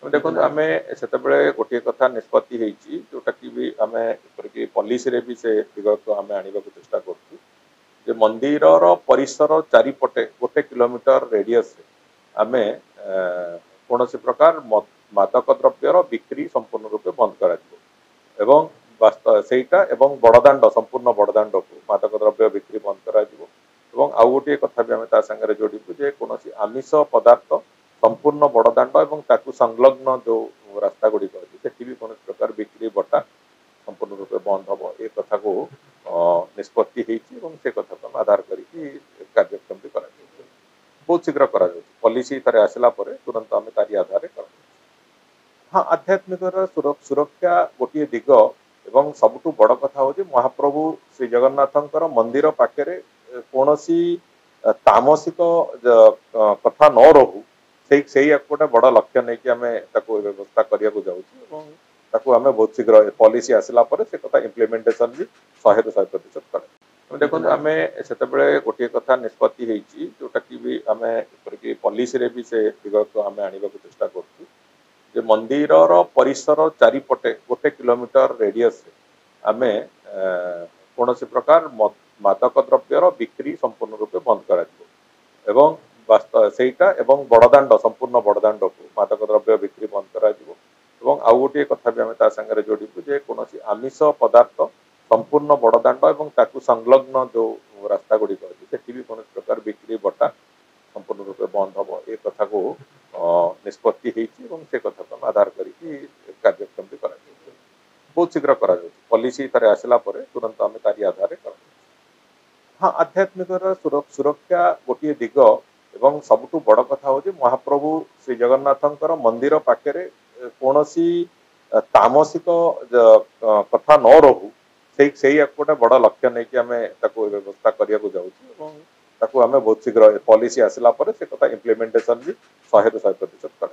देखो आम से गोटे कथा निष्पत्ति जोटा कि भी आम पॉलिसी भी से दिग को आम आने को चेष्टा कर मंदिर परिसर चारिपटे 1 किलोमीटर रेडियस आम कौन प्रकार मादक द्रव्यर बिक्री संपूर्ण रूपे बंद कर बड़दाण्ड संपूर्ण बड़दाण्ड को मादक द्रव्य बिक्री बंद कर आउ गोटे कथा भी आम सागर जोड़ू जे कौन आमिष पदार्थ संपूर्ण बड़दाण्ड और संलग्न जो रास्ता गुड़िक अच्छे से भी कौन प्रकार बिक्री बटा संपूर्ण रूपे बंद हम ए कथा को निष्पत्ति से कथा को आधार करके कार्यक्रम भी कर बहुत शीघ्र कर पॉलिसी थे आसला तुरंत आम तारी आधार कर हाँ आध्यात्मिक सुरक्षा गोटे दिग एवं सबुठ बड़ कथा हूँ महाप्रभु श्री जगन्नाथ मंदिर पाखे कौन तामसिक कथा न रहू से गोटे बड़ लक्ष्य नहीं कि आम व्यवस्था करने जाऊँ आम बहुत शीघ्र पॉलिसी आसला से कथा इम्प्लीमेंटेशन भी 100% कर देखो आम से गोटे कथा निष्पत्ति जोटा कि भी आम पॉलिसी भी से दिग को आम आने को चेष्टा कर मंदिर परिसर चारिपटे 1 किलोमीटर रेडियस आम कौन प्रकार मादक द्रव्यर बिक्री संपूर्ण रूपे बंद कर बड़दाण्ड संपूर्ण बड़दाण्ड को मादक द्रव्य बिक्री बंद कर आउ गोटे कथा भी आम सागर जोड़ू जे कौन आमिष पदार्थ संपूर्ण बड़दाण्ड और संलग्न जो रास्ता गुड़िक अच्छे से भी कौन प्रकार बिक्री बटा संपूर्ण रूपे बंद हम ए कथा को निष्पत्ति से कथा को आधार करके कार्यक्रम भी कर बहुत शीघ्र कर पॉलिसी थे आसला तुरंत आम तारी आधार कर हाँ आध्यात्मिक सुरक्षा गोटे दिग एवं सबुठ बड़ कथा हूँ महाप्रभु श्री जगन्नाथ मंदिर पाखे कौन तामसिक कथा न रहू से गोटे बड़ लक्ष्य नहीं कि आम व्यवस्था करने जाऊँ आम बहुत शीघ्र पॉलिसी आसला से कथा इम्प्लीमेंटेशन भी 100% कर